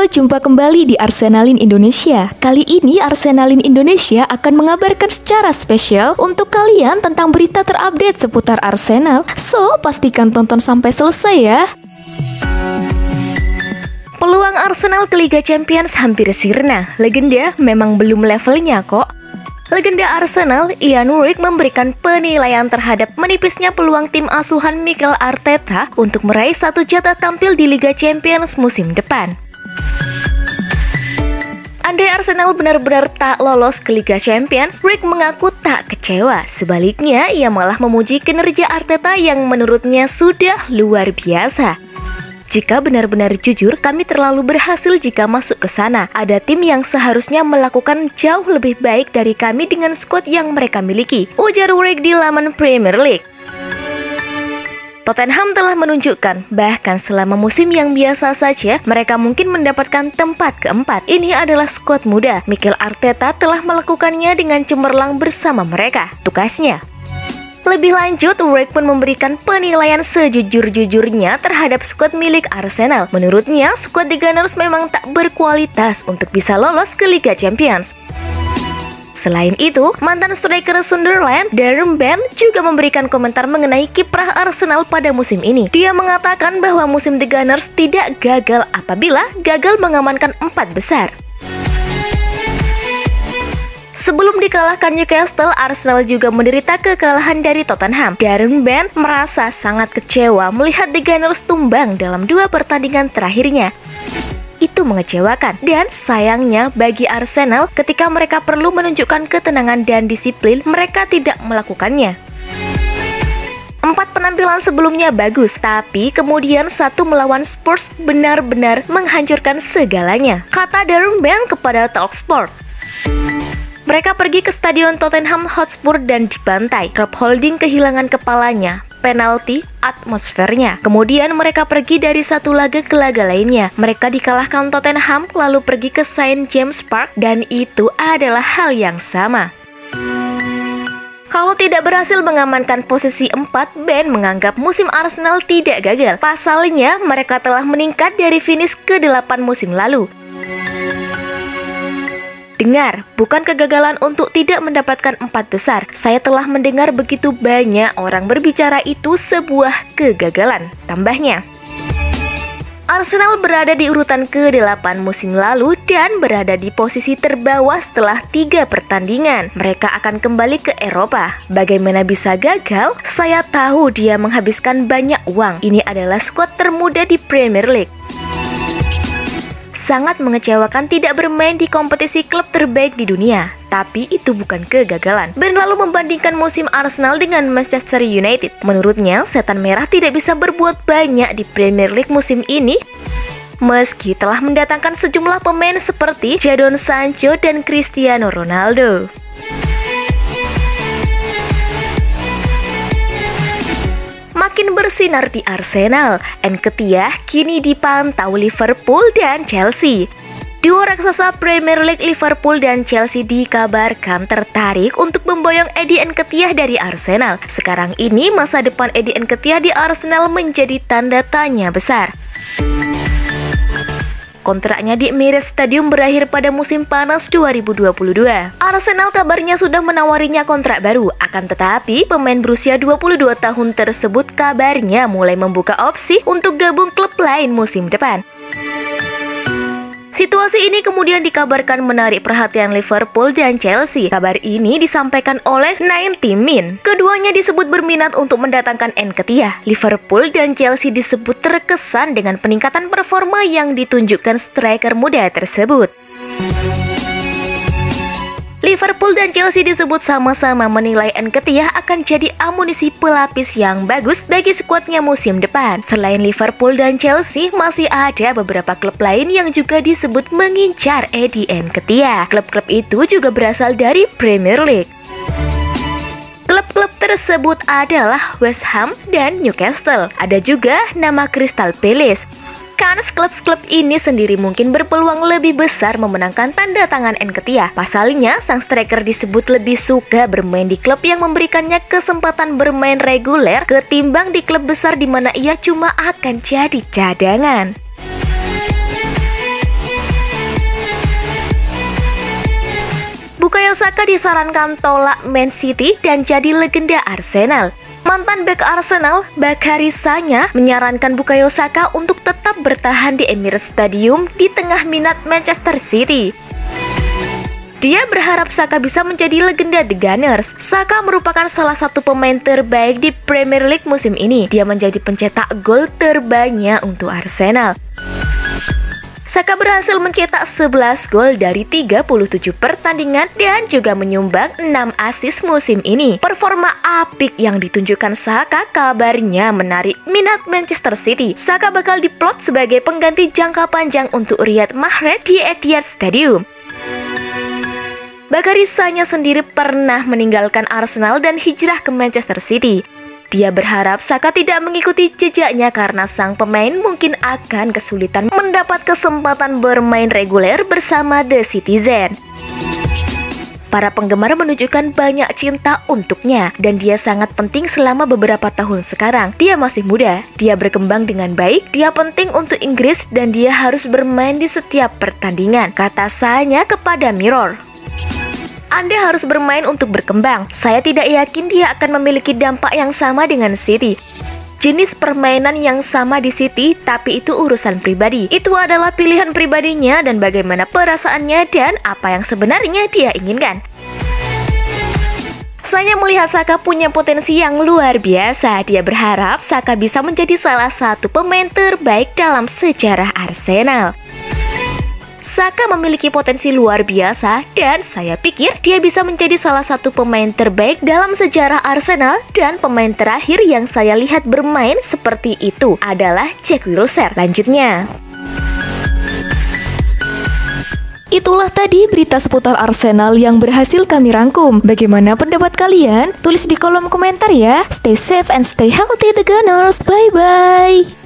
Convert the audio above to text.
jumpa kembali di Arsenalin Indonesia. Kali ini Arsenalin Indonesia akan mengabarkan secara spesial untuk kalian tentang berita terupdate seputar Arsenal. So, pastikan tonton sampai selesai ya. Peluang Arsenal ke Liga Champions hampir sirna. Legenda memang belum levelnya kok. Legenda Arsenal, Ian Wright memberikan penilaian terhadap menipisnya peluang tim asuhan Mikel Arteta untuk meraih satu jatah tampil di Liga Champions musim depan. Andai Arsenal benar-benar tak lolos ke Liga Champions, Wright mengaku tak kecewa. Sebaliknya, ia malah memuji kinerja Arteta yang menurutnya sudah luar biasa. Jika benar-benar jujur, kami terlalu berhasil jika masuk ke sana. Ada tim yang seharusnya melakukan jauh lebih baik dari kami dengan skuad yang mereka miliki, ujar Wright di laman Premier League. Tottenham telah menunjukkan, bahkan selama musim yang biasa saja, mereka mungkin mendapatkan tempat keempat. Ini adalah skuad muda. Mikel Arteta telah melakukannya dengan cemerlang bersama mereka, tukasnya. Lebih lanjut, Wright pun memberikan penilaian sejujur-jujurnya terhadap skuad milik Arsenal. Menurutnya, skuad The Gunners memang tak berkualitas untuk bisa lolos ke Liga Champions. Selain itu, mantan striker Sunderland, Darren Bent, juga memberikan komentar mengenai kiprah Arsenal pada musim ini. Dia mengatakan bahwa musim The Gunners tidak gagal apabila gagal mengamankan 4 besar. Sebelum dikalahkan Newcastle, Arsenal juga menderita kekalahan dari Tottenham. Darren Bent merasa sangat kecewa melihat The Gunners tumbang dalam 2 pertandingan terakhirnya. Itu mengecewakan, dan sayangnya bagi Arsenal, ketika mereka perlu menunjukkan ketenangan dan disiplin, mereka tidak melakukannya. 4 penampilan sebelumnya bagus, tapi kemudian 1 melawan Spurs benar-benar menghancurkan segalanya, kata Darren Bent kepada Talksport. Mereka pergi ke stadion Tottenham Hotspur dan dibantai. Rob Holding kehilangan kepalanya, penalti, atmosfernya. Kemudian mereka pergi dari satu laga ke laga lainnya. Mereka dikalahkan Tottenham, lalu pergi ke St. James Park, dan itu adalah hal yang sama. Kalau tidak berhasil mengamankan posisi 4, Ben menganggap musim Arsenal tidak gagal. Pasalnya, mereka telah meningkat dari finish ke-8 musim lalu. Dengar, bukan kegagalan untuk tidak mendapatkan 4 besar. Saya telah mendengar begitu banyak orang berbicara itu sebuah kegagalan, tambahnya. Arsenal berada di urutan ke-8 musim lalu dan berada di posisi terbawah setelah 3 pertandingan. Mereka akan kembali ke Eropa. Bagaimana bisa gagal? Saya tahu dia menghabiskan banyak uang. Ini adalah skuad termuda di Premier League. Sangat mengecewakan tidak bermain di kompetisi klub terbaik di dunia. Tapi itu bukan kegagalan. Ben lalu membandingkan musim Arsenal dengan Manchester United. Menurutnya, setan merah tidak bisa berbuat banyak di Premier League musim ini, meski telah mendatangkan sejumlah pemain seperti Jadon Sancho dan Cristiano Ronaldo. Makin bersinar di Arsenal, Nketiah kini dipantau Liverpool dan Chelsea. Duo raksasa Premier League Liverpool dan Chelsea dikabarkan tertarik untuk memboyong Eddie Nketiah dari Arsenal. Sekarang ini masa depan Eddie Nketiah di Arsenal menjadi tanda tanya besar. Kontraknya di Emirates Stadium berakhir pada musim panas 2022. Arsenal kabarnya sudah menawarinya kontrak baru, akan tetapi pemain berusia 22 tahun tersebut kabarnya mulai membuka opsi untuk gabung klub lain musim depan. Situasi ini kemudian dikabarkan menarik perhatian Liverpool dan Chelsea. Kabar ini disampaikan oleh 90 Min. Keduanya disebut berminat untuk mendatangkan Nketiah. Liverpool dan Chelsea disebut terkesan dengan peningkatan performa yang ditunjukkan striker muda tersebut. Liverpool dan Chelsea disebut sama-sama menilai Nketiah akan jadi amunisi pelapis yang bagus bagi skuadnya musim depan. Selain Liverpool dan Chelsea, masih ada beberapa klub lain yang juga disebut mengincar Eddie Nketiah. Klub-klub itu juga berasal dari Premier League. Klub-klub tersebut adalah West Ham dan Newcastle. Ada juga nama Crystal Palace. Kans klub-klub ini sendiri mungkin berpeluang lebih besar memenangkan tanda tangan Nketiah. Pasalnya, sang striker disebut lebih suka bermain di klub yang memberikannya kesempatan bermain reguler ketimbang di klub besar di mana ia cuma akan jadi cadangan. Saka disarankan tolak Man City dan jadi legenda Arsenal. Mantan bek Arsenal, Bakary Sagna, menyarankan Bukayo Saka untuk tetap bertahan di Emirates Stadium di tengah minat Manchester City. Dia berharap Saka bisa menjadi legenda The Gunners. Saka merupakan salah satu pemain terbaik di Premier League musim ini. Dia menjadi pencetak gol terbanyak untuk Arsenal. Saka berhasil mencetak 11 gol dari 37 pertandingan dan juga menyumbang 6 assist musim ini. Performa apik yang ditunjukkan Saka kabarnya menarik minat Manchester City. Saka bakal diplot sebagai pengganti jangka panjang untuk Riyad Mahrez di Etihad Stadium. Bakary Sagna sendiri pernah meninggalkan Arsenal dan hijrah ke Manchester City. Dia berharap Saka tidak mengikuti jejaknya karena sang pemain mungkin akan kesulitan mendapat kesempatan bermain reguler bersama The Citizen. Para penggemar menunjukkan banyak cinta untuknya dan dia sangat penting selama beberapa tahun sekarang. Dia masih muda, dia berkembang dengan baik, dia penting untuk Inggris dan dia harus bermain di setiap pertandingan, kata Sagna kepada Mirror. Anda harus bermain untuk berkembang. Saya tidak yakin dia akan memiliki dampak yang sama dengan City. Jenis permainan yang sama di City, tapi itu urusan pribadi. Itu adalah pilihan pribadinya dan bagaimana perasaannya dan apa yang sebenarnya dia inginkan. Saya melihat Saka punya potensi yang luar biasa. Dia berharap Saka bisa menjadi salah satu pemain terbaik dalam sejarah Arsenal. Saka memiliki potensi luar biasa dan saya pikir dia bisa menjadi salah satu pemain terbaik dalam sejarah Arsenal, dan pemain terakhir yang saya lihat bermain seperti itu adalah Jack Wilshere. Lanjutnya. Itulah tadi berita seputar Arsenal yang berhasil kami rangkum. Bagaimana pendapat kalian? Tulis di kolom komentar ya. Stay safe and stay healthy The Gunners. Bye-bye.